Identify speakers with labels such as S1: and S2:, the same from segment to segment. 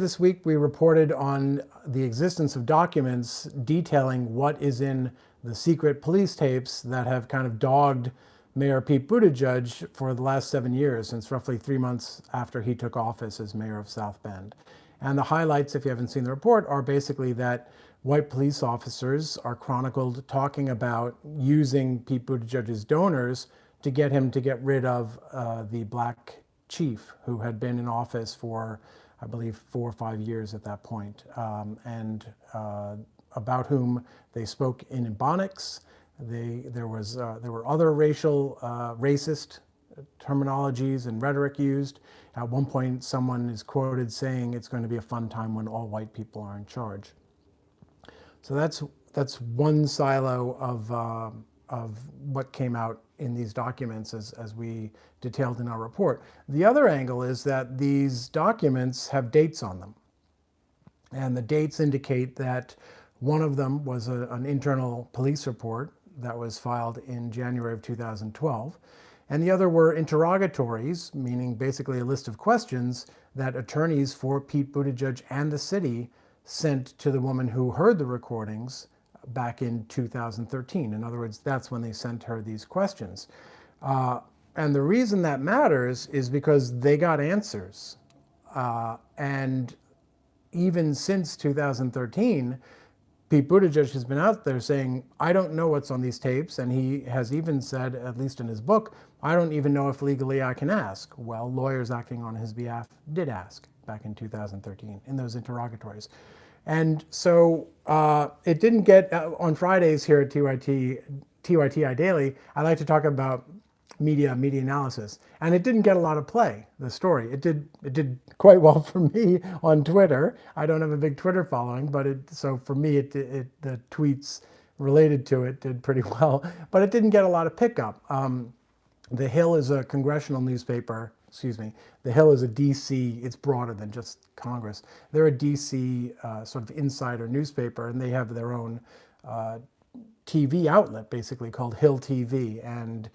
S1: This week we reported on the existence of documents detailing what is in the secret police tapes that have kind of dogged Mayor Pete Buttigieg for the last 7 years, since roughly 3 months after he took office as mayor of South Bend. And the highlights, if you haven't seen the report, are basically that white police officers are chronicled talking about using Pete Buttigieg's donors to get him to get rid of the black chief who had been in office for, I believe, 4 or 5 years at that point, and about whom they spoke in Ebonics. There were other racist terminologies and rhetoric used. At one point, someone is quoted saying, "It's going to be a fun time when all white people are in charge." So that's one silo of what came out in these documents as we detailed in our report. The other angle is that these documents have dates on them. And the dates indicate that one of them was an internal police report that was filed in January of 2012. And the other were interrogatories, meaning basically a list of questions that attorneys for Pete Buttigieg and the city sent to the woman who heard the recordings back in 2013. In other words, that's when they sent her these questions. And the reason that matters is because they got answers. And even since 2013, Pete Buttigieg has been out there saying, "I don't know what's on these tapes." And he has even said, at least in his book, "I don't even know if legally I can ask." Well, lawyers acting on his behalf did ask back in 2013 in those interrogatories. And so it didn't get, on Fridays here at TYTI Daily, I like to talk about media analysis. And it didn't get a lot of play, the story. It did quite well for me on Twitter. I don't have a big Twitter following, but so for me, the tweets related to it did pretty well. But it didn't get a lot of pickup. The Hill is a congressional newspaper. Excuse me. The Hill is a DC, it's broader than just Congress. They're a DC sort of insider newspaper, and they have their own TV outlet, basically, called Hill TV. And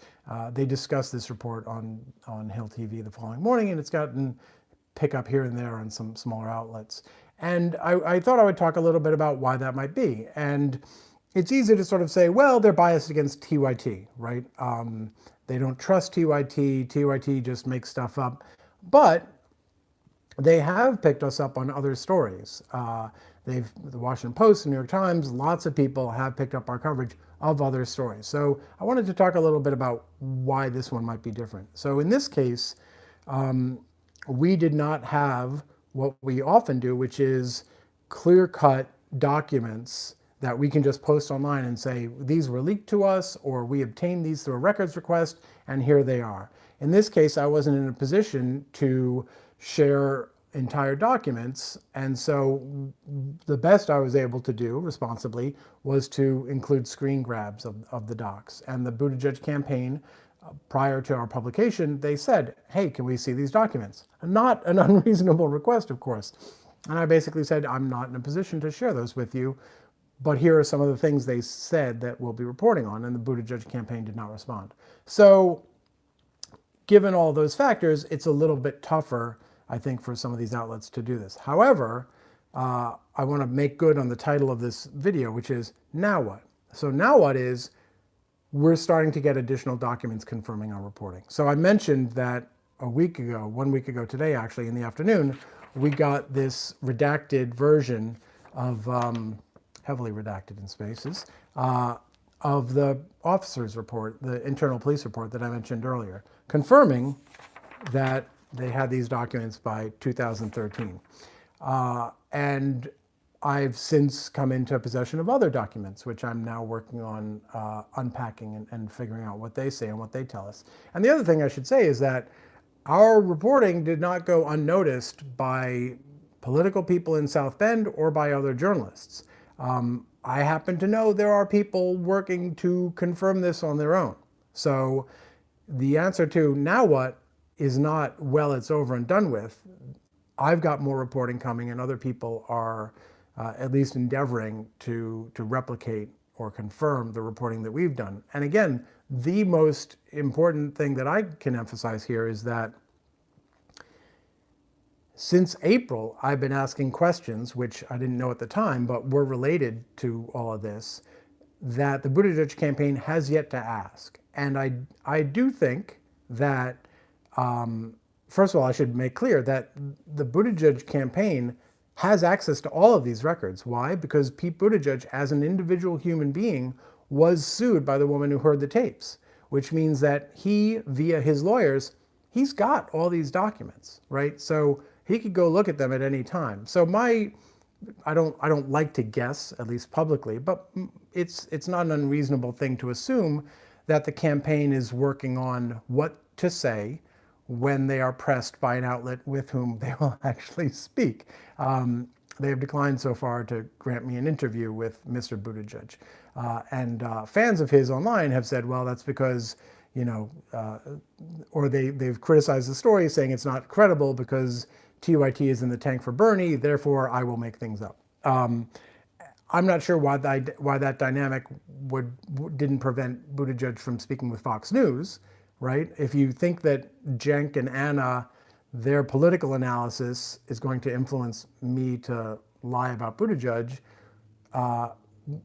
S1: they discussed this report on Hill TV the following morning, and it's gotten pickup here and there on some smaller outlets. And I thought I would talk a little bit about why that might be. And it's easy to sort of say, well, they're biased against TYT, right? They don't trust TYT. TYT just makes stuff up. But they have picked us up on other stories. The Washington Post, the New York Times, lots of people have picked up our coverage of other stories. So I wanted to talk a little bit about why this one might be different. So in this case, we did not have what we often do, which is clear-cut documents that we can just post online and say, these were leaked to us, or we obtained these through a records request, and here they are. In this case, I wasn't in a position to share entire documents, and so the best I was able to do responsibly was to include screen grabs of the docs. And the Buttigieg campaign, prior to our publication, they said, "Hey, can we see these documents?" Not an unreasonable request, of course. And I basically said, "I'm not in a position to share those with you, but here are some of the things they said that we'll be reporting on," and the Buttigieg campaign did not respond. So given all those factors, it's a little bit tougher, I think, for some of these outlets to do this. However, I want to make good on the title of this video, which is Now What? So now what is, we're starting to get additional documents confirming our reporting. So I mentioned that 1 week ago today, actually, in the afternoon, we got this redacted version of, heavily redacted in spaces, of the officer's report, the internal police report that I mentioned earlier, confirming that they had these documents by 2013. And I've since come into possession of other documents, which I'm now working on unpacking and figuring out what they say and what they tell us. And the other thing I should say is that our reporting did not go unnoticed by political people in South Bend or by other journalists. I happen to know there are people working to confirm this on their own. So the answer to now what is not, well, it's over and done with. I've got more reporting coming, and other people are at least endeavoring to replicate or confirm the reporting that we've done. And again, the most important thing that I can emphasize here is that Since April, I've been asking questions, which I didn't know at the time, but were related to all of this, that the Buttigieg campaign has yet to ask. And I do think that, first of all, I should make clear that the Buttigieg campaign has access to all of these records. Why? Because Pete Buttigieg, as an individual human being, was sued by the woman who heard the tapes, which means that he, via his lawyers, he's got all these documents, right? So he could go look at them at any time. So I don't like to guess, at least publicly, but it's not an unreasonable thing to assume that the campaign is working on what to say when they are pressed by an outlet with whom they will actually speak. They have declined so far to grant me an interview with Mr. Buttigieg. And fans of his online have said, well, that's because, or they've criticized the story saying it's not credible because TYT is in the tank for Bernie, therefore I will make things up. I'm not sure why that dynamic didn't prevent Buttigieg from speaking with Fox News, right? If you think that Cenk and Anna, their political analysis is going to influence me to lie about Buttigieg,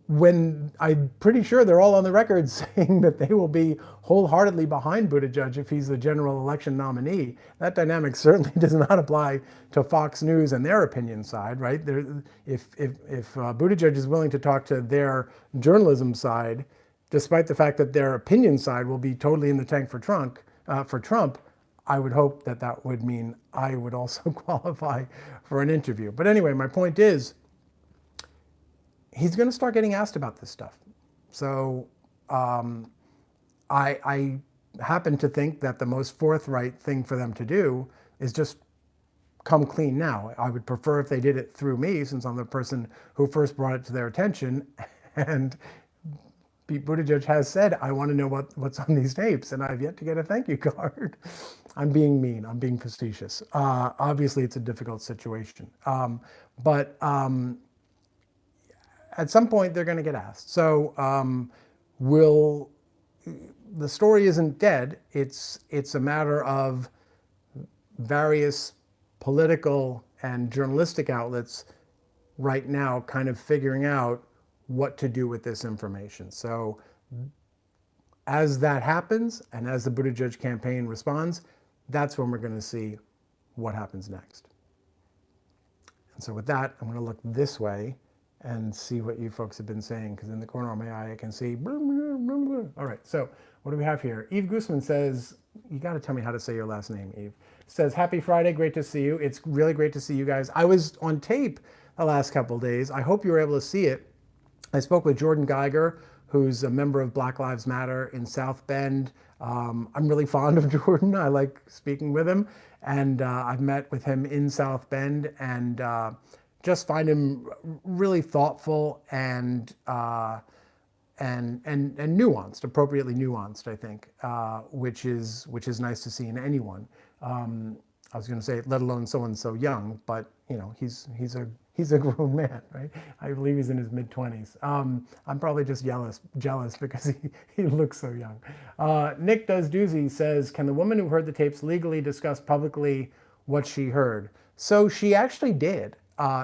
S1: when I'm pretty sure they're all on the record saying that they will be wholeheartely behind Buttigieg if he's the general election nominee. That dynamic certainly does not apply to Fox News and their opinion side, right? If Buttigieg is willing to talk to their journalism side, despite the fact that their opinion side will be totally in the tank for Trump, I would hope that that would mean I would also qualify for an interview. But anyway, my point is, he's going to start getting asked about this stuff. So I happen to think that the most forthright thing for them to do is just come clean now. I would prefer if they did it through me, since I'm the person who first brought it to their attention. And Pete Buttigieg has said, I want to know what's on these tapes, and I've yet to get a thank you card. I'm being mean. I'm being facetious. Obviously, it's a difficult situation. But at some point, they're going to get asked. So the story isn't dead. It's a matter of various political and journalistic outlets right now kind of figuring out what to do with this information. So as that happens, and as the Buttigieg campaign responds, that's when we're going to see what happens next. And so with that, I'm going to look this way and see what you folks have been saying, because in the corner of my eye I can see blah, blah, blah, blah. All right, so what do we have here? Eve Guzman says, you got to tell me how to say your last name, Eve. Says, happy Friday, great to see you. It's really great to see you guys. I was on tape the last couple of days. I hope you were able to see it. I spoke with Jordan Geiger, who's a member of Black Lives Matter in South Bend. I'm really fond of Jordan. I like speaking with him. And I've met with him in South Bend, and just find him really thoughtful and nuanced, appropriately nuanced, I think, which is nice to see in anyone. I was going to say, let alone someone so young, but he's a grown man, right? I believe he's in his mid-20s. I'm probably just jealous because he looks so young. Nick Does Doozy says, can the woman who heard the tapes legally discuss publicly what she heard? So she actually did.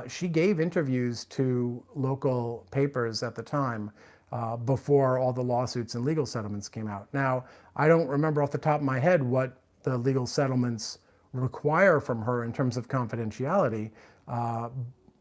S1: She gave interviews to local papers at the time before all the lawsuits and legal settlements came out. Now, I don't remember off the top of my head what the legal settlements require from her in terms of confidentiality.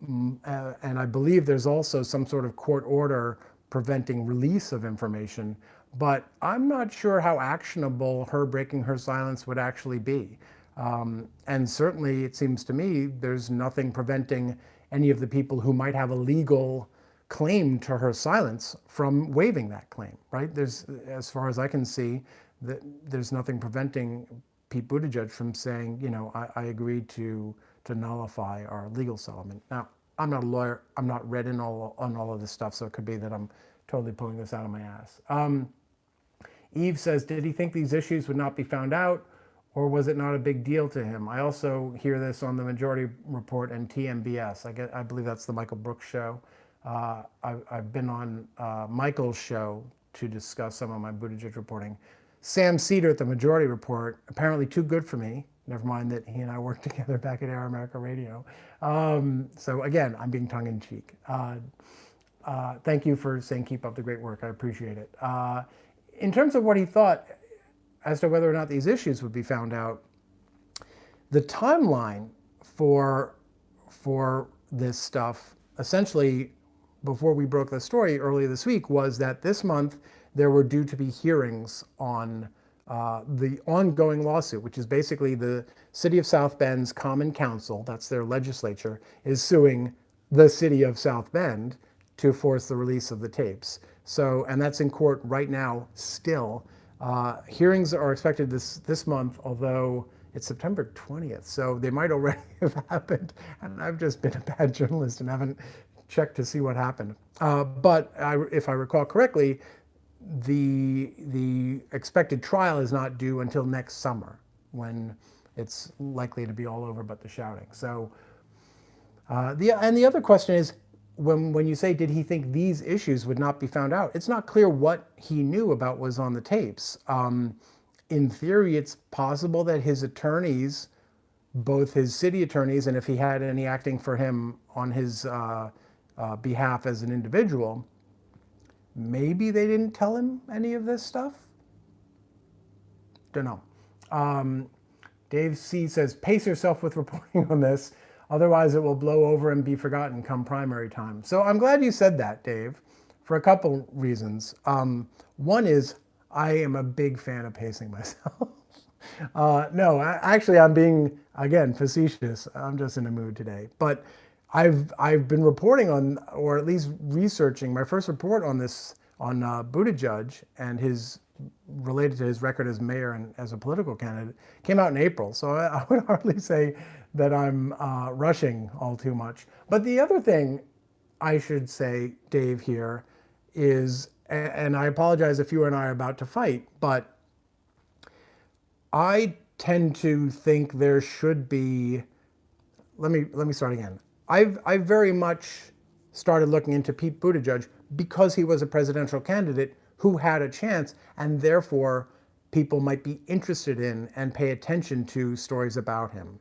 S1: And I believe there's also some sort of court order preventing release of information, but I'm not sure how actionable her breaking her silence would actually be. And certainly it seems to me there's nothing preventing any of the people who might have a legal claim to her silence from waiving that claim, right? As far as I can see, there's nothing preventing Pete Buttigieg from saying, I agreed to nullify our legal settlement. Now, I'm not a lawyer. I'm not read on all of this stuff, so it could be that I'm totally pulling this out of my ass. Eve says, did he think these issues would not be found out, or was it not a big deal to him? I also hear this on the Majority Report and TMBS. I believe that's the Michael Brooks show. I've been on Michael's show to discuss some of my Buttigieg reporting. Sam Cedar at the Majority Report, apparently too good for me. Never mind that he and I worked together back at Air America Radio. So again, I'm being tongue in cheek. Thank you for saying keep up the great work. I appreciate it. In terms of what he thought as to whether or not these issues would be found out, the timeline for this stuff, essentially, before we broke the story earlier this week, was that this month there were due to be hearings on the ongoing lawsuit, which is basically the City of South Bend's Common Council, that's their legislature, is suing the City of South Bend to force the release of the tapes. So, and that's in court right now still. Hearings are expected this month, although it's September 20th, so they might already have happened. And I've just been a bad journalist and haven't checked to see what happened. But if I recall correctly, the expected trial is not due until next summer, when it's likely to be all over but the shouting. So, the other question is, when you say, did he think these issues would not be found out? It's not clear what he knew about was on the tapes. In theory, it's possible that his attorneys, both his city attorneys, and if he had any acting for him on his behalf as an individual, maybe they didn't tell him any of this stuff? Don't know. Dave C. says, pace yourself with reporting on this. Otherwise, it will blow over and be forgotten come primary time. So I'm glad you said that, Dave, for a couple reasons. One is I am a big fan of pacing myself. No, actually, I'm being, again, facetious. I'm just in a mood today. But I've been reporting on, or at least researching, my first report on this, on Buttigieg and his, related to his record as mayor and as a political candidate, came out in April. So I would hardly say that I'm rushing all too much. But the other thing I should say, Dave, here is, and I apologize if you and I are about to fight, but I tend to think there should be, let me start again. I very much started looking into Pete Buttigieg because he was a presidential candidate who had a chance, and therefore people might be interested in and pay attention to stories about him.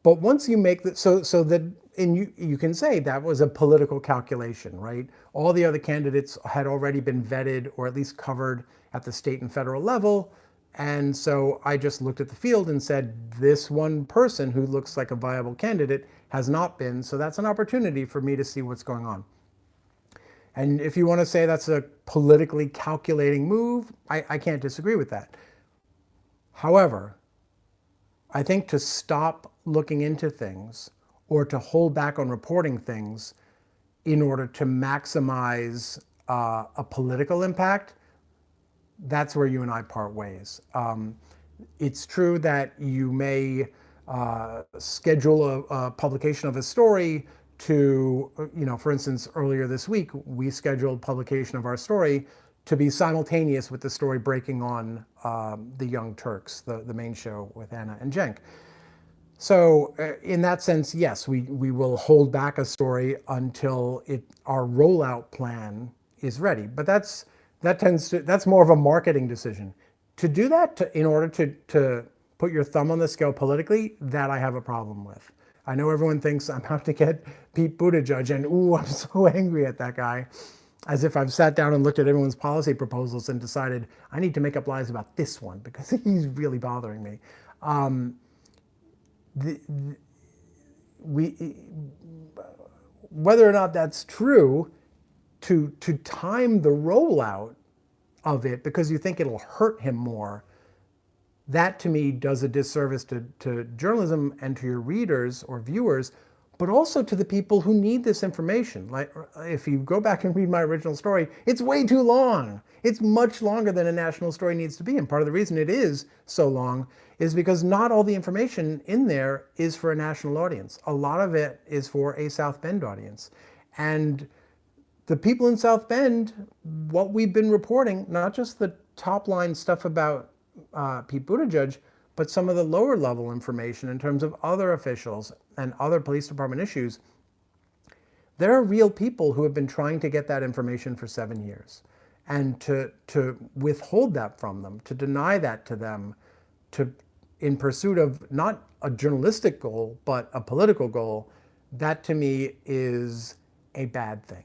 S1: But once you make that, so that, and you can say that was a political calculation, right? All the other candidates had already been vetted or at least covered at the state and federal level. And so I just looked at the field and said, this one person who looks like a viable candidate has not been. So that's an opportunity for me to see what's going on. And if you want to say that's a politically calculating move, I can't disagree with that. However, I think to stop looking into things or to hold back on reporting things in order to maximize a political impact, that's where you and I part ways. It's true that you may schedule a publication of a story to, for instance, earlier this week, we scheduled publication of our story to be simultaneous with the story breaking on the Young Turks, the main show with Anna and Cenk. So in that sense, yes, we will hold back a story until our rollout plan is ready. But that's more of a marketing decision. To do that in order to put your thumb on the scale politically, that I have a problem with. I know everyone thinks I'm out to get Pete Buttigieg, and ooh, I'm so angry at that guy. As if I've sat down and looked at everyone's policy proposals and decided I need to make up lies about this one because he's really bothering me. Whether or not that's true, to time the rollout of it because you think it'll hurt him more, that to me does a disservice to journalism and to your readers or viewers, but also to the people who need this information. Like, if you go back and read my original story, it's way too long. It's much longer than a national story needs to be. And part of the reason it is so long is because not all the information in there is for a national audience. A lot of it is for a South Bend audience. And the people in South Bend, what we've been reporting, not just the top line stuff about Pete Buttigieg, but some of the lower level information in terms of other officials and other police department issues, there are real people who have been trying to get that information for 7 years. And to withhold that from them, to deny that to them, to in pursuit of not a journalistic goal, but a political goal, that to me is a bad thing.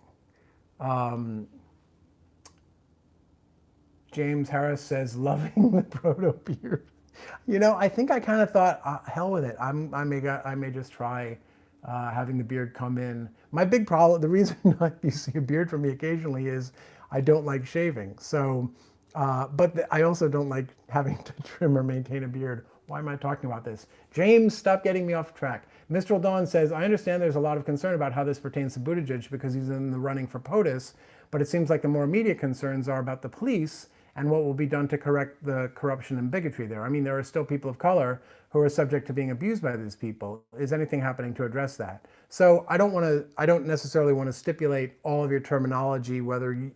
S1: James Harris says, loving the proto beard. I think I kind of thought, hell with it. I may just try having the beard come in. My big problem, the reason you see a beard from me occasionally is I don't like shaving. So, but I also don't like having to trim or maintain a beard. Why am I talking about this? James, stop getting me off track. Mistral Dawn says, I understand there's a lot of concern about how this pertains to Buttigieg because he's in the running for POTUS, but it seems like the more immediate concerns are about the police and what will be done to correct the corruption and bigotry there. I mean, there are still people of color who are subject to being abused by these people. Is anything happening to address that? So I don't necessarily want to stipulate all of your terminology, whether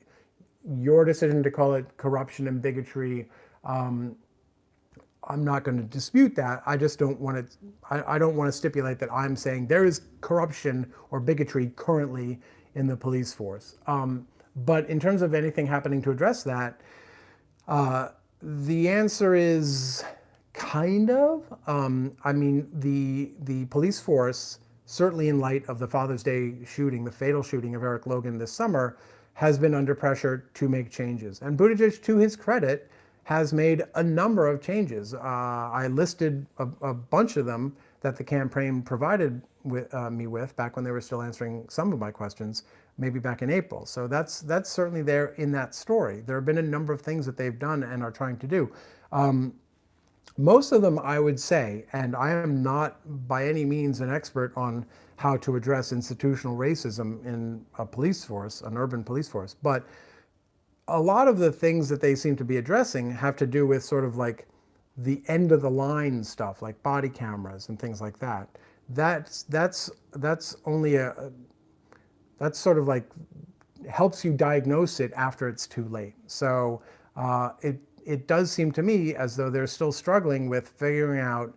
S1: your decision to call it corruption and bigotry. I'm not going to dispute that. I just don't want to, I don't want to stipulate that I'm saying there is corruption or bigotry currently in the police force. But in terms of anything happening to address that, the answer is kind of. I mean, the police force, certainly in light of the Father's Day shooting, the fatal shooting of Eric Logan this summer, has been under pressure to make changes. And Buttigieg, to his credit, has made a number of changes. I listed a bunch of them that the campaign provided me with back when they were still answering some of my questions, maybe back in April. So that's certainly there in that story. There have been a number of things that they've done and are trying to do. Most of them, I would say, and I am not by any means an expert on how to address institutional racism in a police force, an urban police force, but a lot of the things that they seem to be addressing have to do with sort of like the end of the line stuff, like body cameras and things like that. That's only that's sort of like helps you diagnose it after it's too late. So it does seem to me as though they're still struggling with figuring out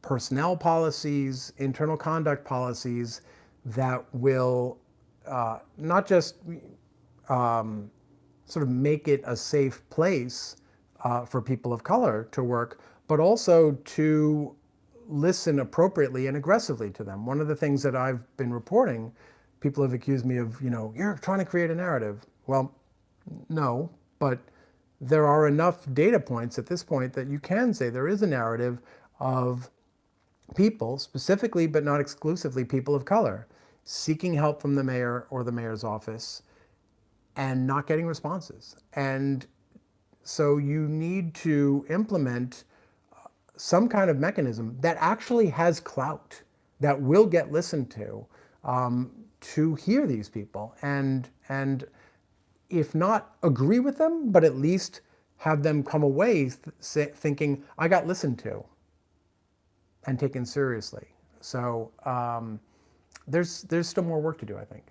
S1: personnel policies, internal conduct policies that will not just sort of make it a safe place for people of color to work, but also to listen appropriately and aggressively to them. One of the things that I've been reporting, people have accused me of, you're trying to create a narrative. Well, no, but there are enough data points at this point that you can say there is a narrative of people, specifically but not exclusively people of color, seeking help from the mayor or the mayor's office and not getting responses. And so you need to implement some kind of mechanism that actually has clout, that will get listened to hear these people and if not agree with them, but at least have them come away thinking, I got listened to and taken seriously. So there's still more work to do, I think.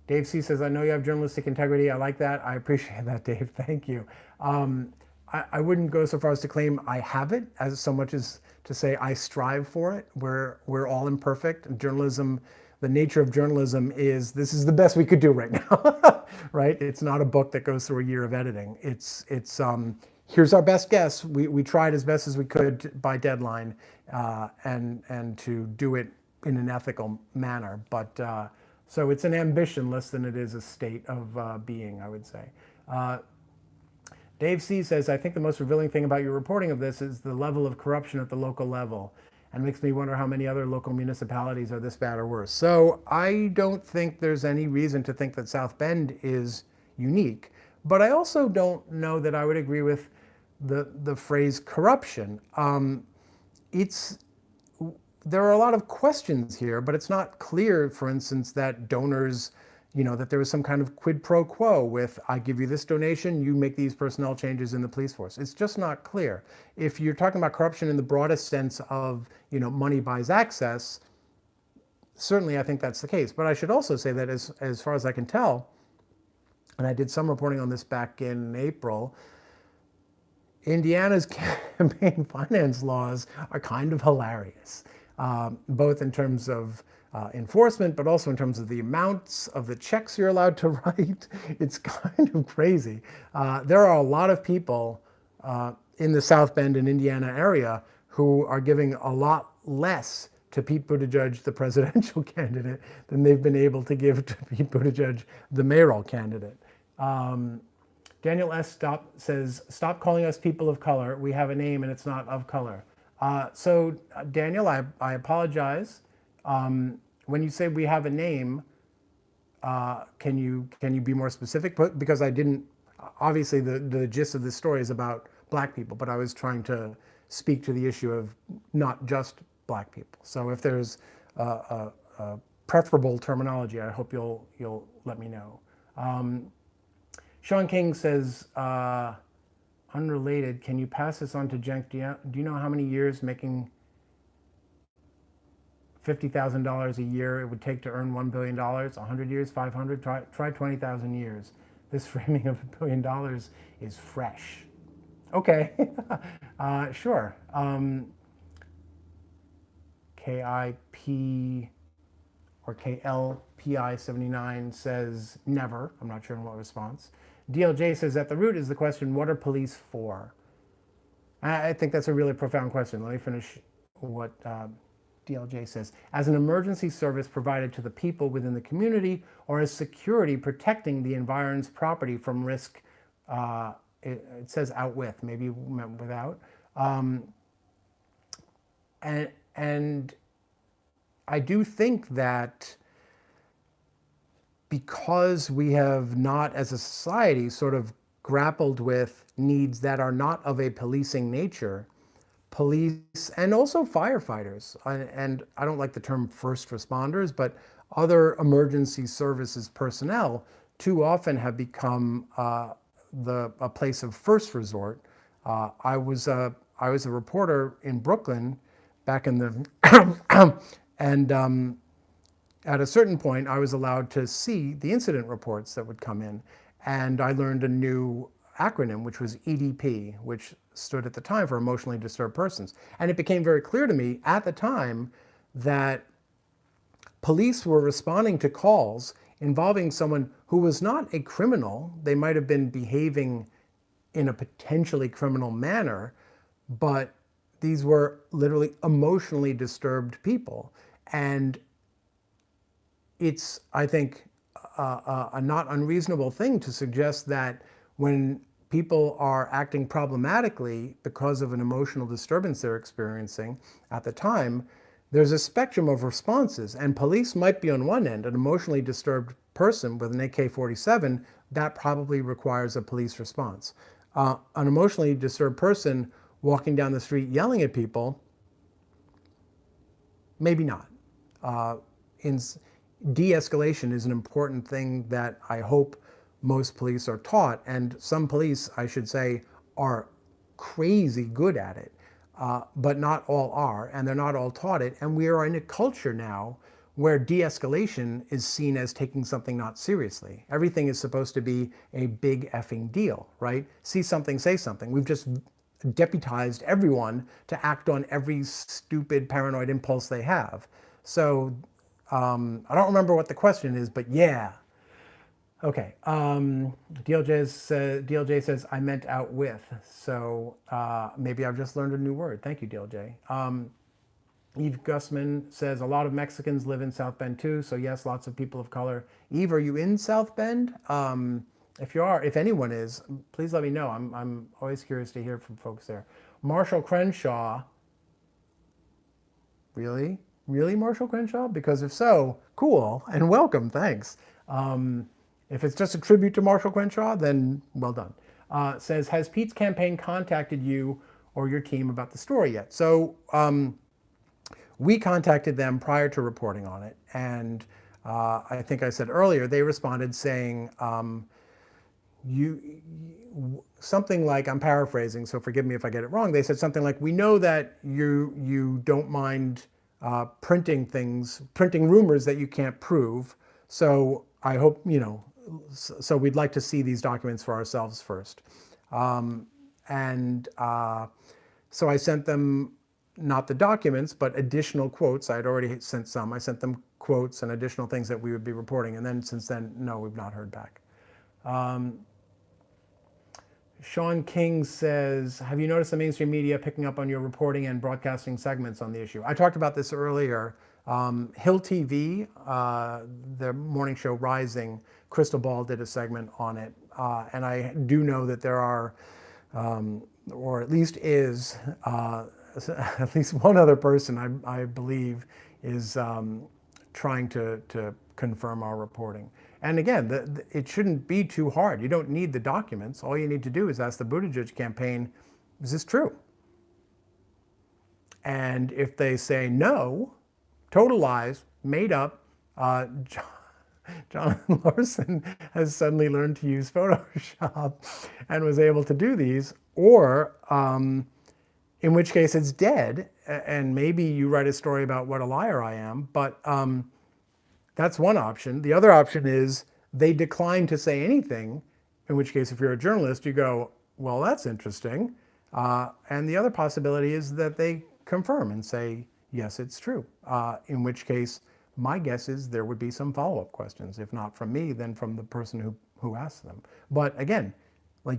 S1: Dave C says, I know you have journalistic integrity. I like that. I appreciate that, Dave. Thank you. I wouldn't go so far as to claim I have it as so much as to say I strive for it. We're all imperfect. Journalism, the nature of journalism is this is the best we could do right now, right? It's not a book that goes through a year of editing. It's here's our best guess. We tried as best as we could by deadline and to do it in an ethical manner. But so it's an ambition less than it is a state of being, I would say. Dave C says, I think the most revealing thing about your reporting of this is the level of corruption at the local level, and makes me wonder how many other local municipalities are this bad or worse. So I don't think there's any reason to think that South Bend is unique, but I also don't know that I would agree with the phrase corruption. There are a lot of questions here, but it's not clear, for instance, that donors, that there was some kind of quid pro quo with, I give you this donation, you make these personnel changes in the police force. It's just not clear. If you're talking about corruption in the broadest sense of, money buys access, certainly I think that's the case. But I should also say that as far as I can tell, and I did some reporting on this back in April, Indiana's campaign finance laws are kind of hilarious, both in terms of enforcement, but also in terms of the amounts of the checks you're allowed to write. It's kind of crazy. There are a lot of people in the South Bend and Indiana area who are giving a lot less to Pete Buttigieg, the presidential candidate, than they've been able to give to Pete Buttigieg, the mayoral candidate. Daniel S. says, stop calling us people of color. We have a name and it's not of color. So Daniel, I apologize. When you say we have a name, can you be more specific? Because I didn't, obviously the gist of this story is about black people, but I was trying to speak to the issue of not just black people. So if there's a preferable terminology, I hope you'll let me know. Sean King says, unrelated, can you pass this on to Jenk? Do you know how many years making $50,000 a year it would take to earn $1 billion? 100 years, 500? Try 20,000 years. This framing of $1 billion is fresh. Okay, sure. KIP or KLPI79 says never. I'm not sure in what response. DLJ says at the root is the question, what are police for? I think that's a really profound question. Let me finish what DLJ says. As an emergency service provided to the people within the community, or as security protecting the environment's property from risk, it says out with, maybe meant without. And I do think that because we have not, as a society, sort of grappled with needs that are not of a policing nature, police and also firefighters, and I don't like the term first responders, but other emergency services personnel too often have become a place of first resort. I was a reporter in Brooklyn back in the, and at a certain point, I was allowed to see the incident reports that would come in, and I learned a new acronym, which was EDP, which stood at the time for emotionally disturbed persons. And it became very clear to me at the time that police were responding to calls involving someone who was not a criminal. They might have been behaving in a potentially criminal manner, but these were literally emotionally disturbed people. And it's, I think, a not unreasonable thing to suggest that when people are acting problematically because of an emotional disturbance they're experiencing at the time, there's a spectrum of responses. And police might be on one end, an emotionally disturbed person with an AK-47, that probably requires a police response. An emotionally disturbed person walking down the street yelling at people, maybe not. De-escalation is an important thing that I hope most police are taught, and some police, I should say, are crazy good at it, but not all are, and they're not all taught it. And we are in a culture now where de-escalation is seen as taking something not seriously. Everything is supposed to be a big effing deal, right? See something, say something. We've just deputized everyone to act on every stupid paranoid impulse they have. So I don't remember what the question is, but yeah. Okay. DLJ says, I meant out with. So maybe I've just learned a new word. Thank you, DLJ. Eve Gussman says, a lot of Mexicans live in South Bend too. So yes, lots of people of color. Eve, are you in South Bend? If you are, if anyone is, please let me know. I'm always curious to hear from folks there. Marshall Crenshaw. Really? Really, Marshall Crenshaw? Because if so, cool and welcome, thanks. If it's just a tribute to Marshall Crenshaw, then well done. Says, has Pete's campaign contacted you or your team about the story yet? So we contacted them prior to reporting on it. And I think I said earlier, they responded saying, something like, I'm paraphrasing, so forgive me if I get it wrong. They said something like, we know that you don't mind printing rumors that you can't prove. So I hope, so we'd like to see these documents for ourselves first. So I sent them not the documents, but additional quotes. I had already sent some. I sent them quotes and additional things that we would be reporting. And then since then, no, we've not heard back. Sean King says, have you noticed the mainstream media picking up on your reporting and broadcasting segments on the issue? I talked about this earlier. Hill TV, their morning show Rising, Crystal Ball did a segment on it. And I do know that there are, or at least is, at least one other person I believe is trying to confirm our reporting. And again, it shouldn't be too hard. You don't need the documents. All you need to do is ask the Buttigieg campaign, is this true? And if they say no, total lies, made up, Jonathan Larson has suddenly learned to use Photoshop and was able to do these, or in which case it's dead, and maybe you write a story about what a liar I am, but that's one option. The other option is they decline to say anything, in which case if you're a journalist, you go, well, that's interesting. And the other possibility is that they confirm and say, yes, it's true. In which case, my guess is there would be some follow-up questions, if not from me, then from the person who asked them. But again, like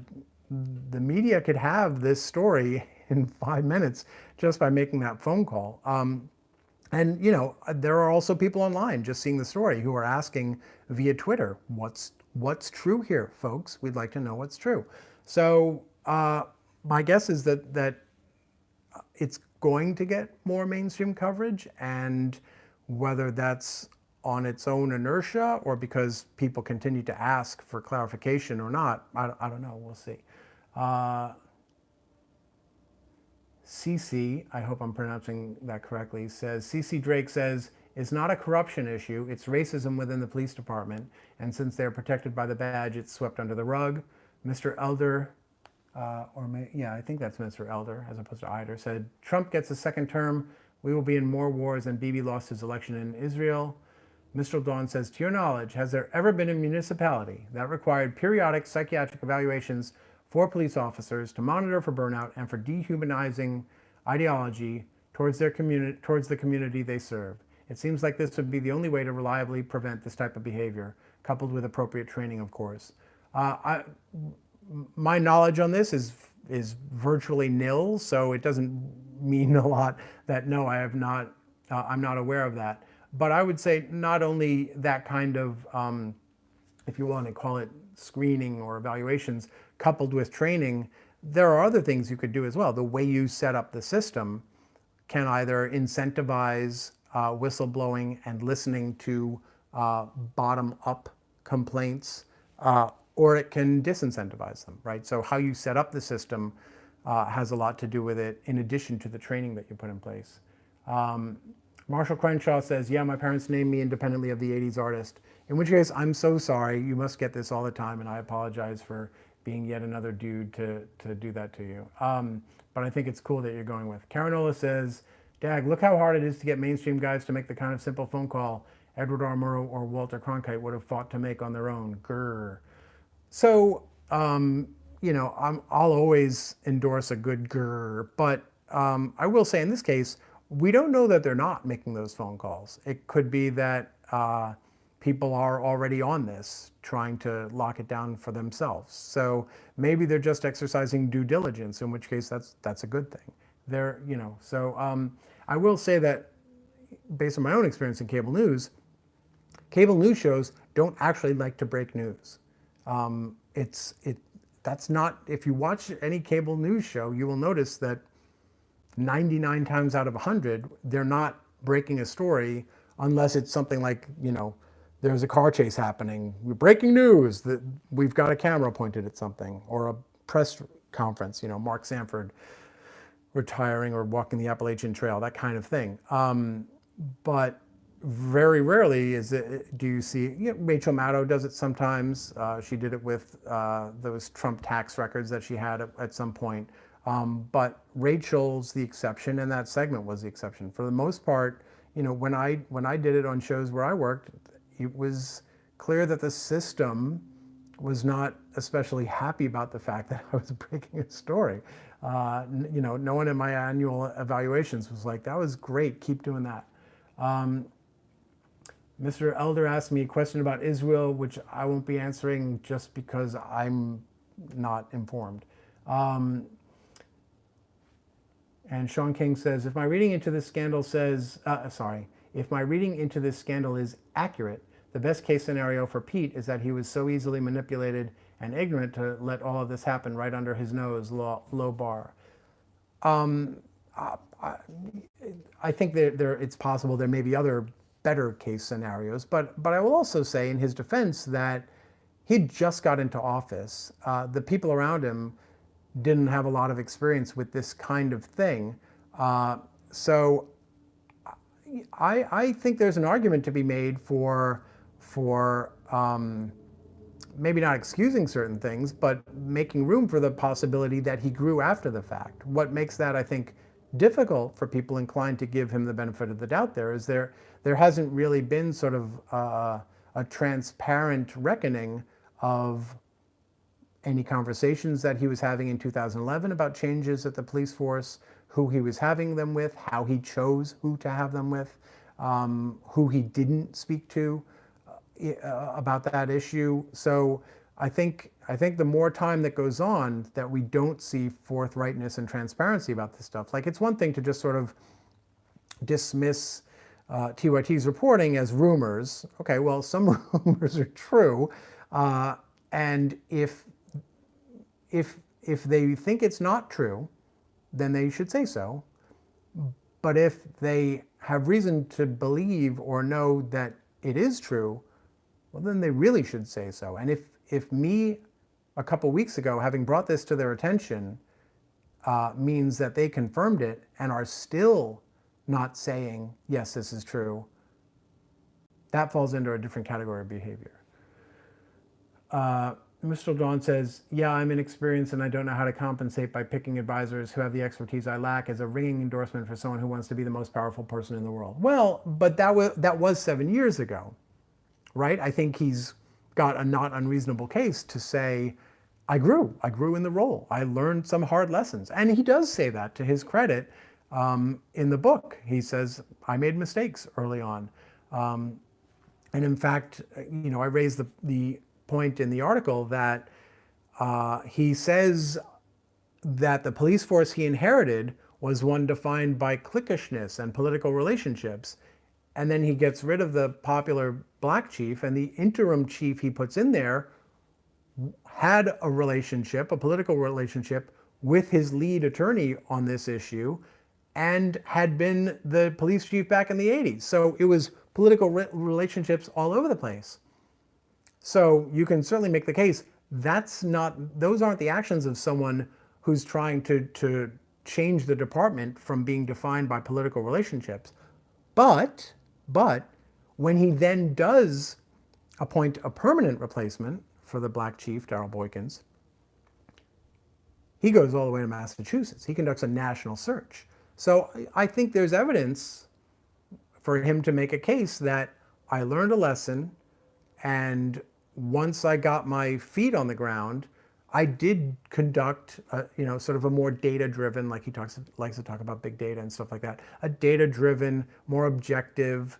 S1: the media could have this story in 5 minutes just by making that phone call. And you know, there are also people online just seeing the story who are asking via Twitter, what's true here, folks? We'd like to know what's true. So my guess is that it's going to get more mainstream coverage, and whether that's on its own inertia or because people continue to ask for clarification or not, I don't know, we'll see. CC, I hope I'm pronouncing that correctly, says, CC Drake says, it's not a corruption issue, it's racism within the police department, and since they're protected by the badge, it's swept under the rug. Mr. Elder, I think that's Mr. Elder as opposed to Eider, said, Trump gets a second term, we will be in more wars, and Bibi lost his election in Israel. Mr. Dawn says, to your knowledge, has there ever been a municipality that required periodic psychiatric evaluations for police officers to monitor for burnout and for dehumanizing ideology towards the community they serve? It seems like this would be the only way to reliably prevent this type of behavior, coupled with appropriate training, of course. My knowledge on this is virtually nil, so it doesn't mean a lot that no, I have not. I'm not aware of that. But I would say not only that kind of, if you want to call it screening or evaluations, coupled with training, there are other things you could do as well. The way you set up the system can either incentivize whistleblowing and listening to bottom-up complaints, or it can disincentivize them, right? So how you set up the system has a lot to do with it, in addition to the training that you put in place. Marshall Crenshaw says, yeah, my parents named me independently of the 80s artist. In which case, I'm so sorry. You must get this all the time, and I apologize for being yet another dude to do that to you. But I think it's cool that you're going with. Caranola says, Dag, look how hard it is to get mainstream guys to make the kind of simple phone call Edward R. Murrow or Walter Cronkite would have fought to make on their own. Grr. So, you know, I'll always endorse a good grr, but I will say in this case, we don't know that they're not making those phone calls. It could be that people are already on this, trying to lock it down for themselves. So maybe they're just exercising due diligence, in which case that's a good thing. They're, you know, so I will say that based on my own experience in cable news shows don't actually like to break news. That's not, if you watch any cable news show, you will notice that 99 times out of 100, they're not breaking a story unless it's something like, you know, there's a car chase happening. Breaking news that we've got a camera pointed at something, or a press conference, you know, Mark Sanford retiring or walking the Appalachian Trail, that kind of thing. But very rarely do you see, you know, Rachel Maddow does it sometimes. She did it with those Trump tax records that she had at some point. But Rachel's the exception, and that segment was the exception. For the most part, you know, when I did it on shows where I worked, it was clear that the system was not especially happy about the fact that I was breaking a story. You know, no one in my annual evaluations was like, that was great, keep doing that. Mr. Elder asked me a question about Israel, which I won't be answering just because I'm not informed. And Sean King says, if my reading into this scandal if my reading into this scandal is accurate, the best case scenario for Pete is that he was so easily manipulated and ignorant to let all of this happen right under his nose, low bar. I think that it's possible there may be other better case scenarios, but I will also say in his defense that he just got into office. The people around him didn't have a lot of experience with this kind of thing. So I think there's an argument to be made for maybe not excusing certain things, but making room for the possibility that he grew after the fact. What makes that, I think, difficult for people inclined to give him the benefit of the doubt is there hasn't really been sort of a transparent reckoning of any conversations that he was having in 2011 about changes at the police force, who he was having them with, how he chose who to have them with, who he didn't speak to about that issue. So I think the more time that goes on that we don't see forthrightness and transparency about this stuff. Like, it's one thing to just sort of dismiss TYT's reporting as rumors. Okay, well, some rumors are true, and if they think it's not true, then they should say so. But if they have reason to believe or know that it is true, well, then they really should say so. And if me, a couple weeks ago, having brought this to their attention, means that they confirmed it and are still not saying, yes, this is true, that falls into a different category of behavior. Mr. Dawn says, yeah, I'm inexperienced and I don't know how to compensate by picking advisors who have the expertise I lack as a ringing endorsement for someone who wants to be the most powerful person in the world. Well, but that was 7 years ago, right? I think he's got a not unreasonable case to say, I grew in the role. I learned some hard lessons. And he does say that, to his credit, in the book. He says, I made mistakes early on. And in fact, I raised the point in the article that he says that the police force he inherited was one defined by cliquishness and political relationships. And then he gets rid of the popular black chief, and the interim chief he puts in there had a political relationship with his lead attorney on this issue, and had been the police chief back in the 80s. So it was political relationships all over the place. So you can certainly make the case those aren't the actions of someone who's trying to change the department from being defined by political relationships. But when he then does appoint a permanent replacement for the black chief, Darrell Boykins, he goes all the way to Massachusetts. He conducts a national search. So I think there's evidence for him to make a case that I learned a lesson, and once I got my feet on the ground, I did conduct sort of a more data-driven, like he likes to talk about big data and stuff like that, a data-driven, more objective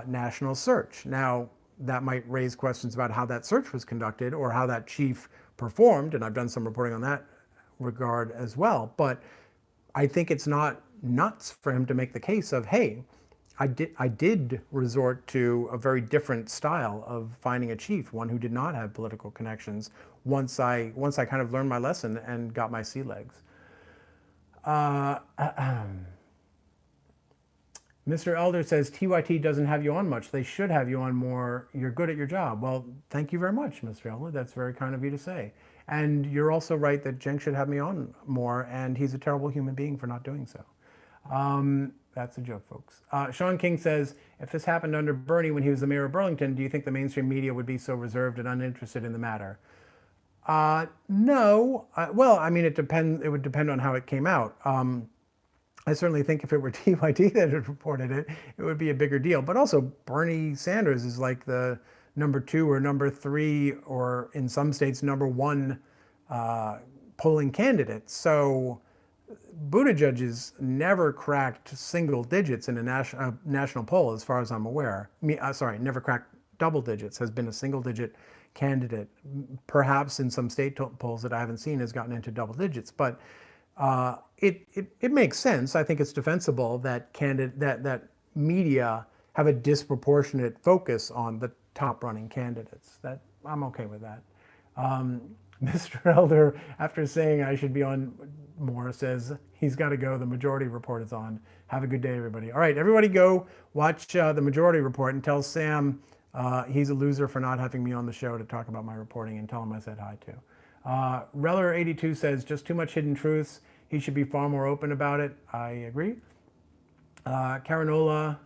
S1: national search. Now, that might raise questions about how that search was conducted or how that chief performed, and I've done some reporting on that regard as well. But I think it's not nuts for him to make the case of, hey, I did resort to a very different style of finding a chief, one who did not have political connections, once I kind of learned my lesson and got my sea legs. Mr. Elder says, TYT doesn't have you on much. They should have you on more. You're good at your job. Well, thank you very much, Mr. Elder. That's very kind of you to say. And you're also right that Cenk should have me on more, and he's a terrible human being for not doing so. That's a joke, folks. Sean King says, if this happened under Bernie when he was the mayor of Burlington, do you think the mainstream media would be so reserved and uninterested in the matter? No. Well, I mean, it would depend on how it came out. I certainly think if it were TYT that had reported it, it would be a bigger deal. But also, Bernie Sanders is like the number 2 or number 3, or in some states, number 1 polling candidate. So Buttigieg has never cracked single digits in a national poll, as far as I'm aware. Never cracked double digits, has been a single digit candidate. Perhaps in some state polls that I haven't seen has gotten into double digits, but it makes sense. I think it's defensible that that media have a disproportionate focus on the top running candidates. That I'm okay with that. Mr. Elder, after saying I should be on more, says he's got to go. The Majority Report is on. Have a good day, everybody. All right, everybody go watch the Majority Report and tell Sam he's a loser for not having me on the show to talk about my reporting, and tell him I said hi too. Reller82 says just too much hidden truths. He should be far more open about it. I agree. Caranola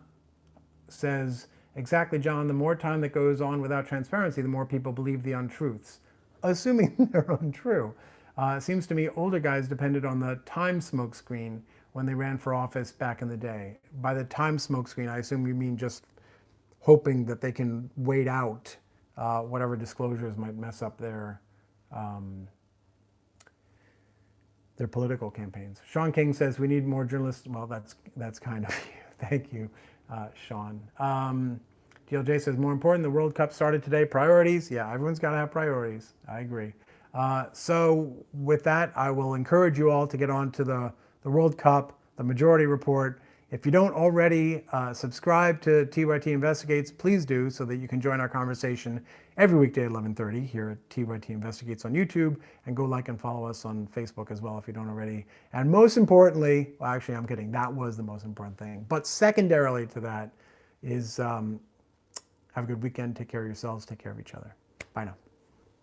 S1: says, exactly, John, the more time that goes on without transparency, the more people believe the untruths, assuming they're untrue. It seems to me older guys depended on the time smoke screen when they ran for office back in the day. By the time smoke screen, I assume you mean just hoping that they can wait out whatever disclosures might mess up their political campaigns. Sean King says we need more journalists. Well, that's kind of you. Thank you, Sean. DLJ says more important, the World Cup started today. Priorities? Yeah, everyone's got to have priorities. I agree. So with that, I will encourage you all to get on to the World Cup, the Majority Report. If you don't already subscribe to TYT Investigates, please do, so that you can join our conversation every weekday at 11:30 here at TYT Investigates on YouTube, and go like and follow us on Facebook as well if you don't already. And most importantly, well, actually, I'm kidding. That was the most important thing. But secondarily to that is have a good weekend. Take care of yourselves. Take care of each other. Bye now.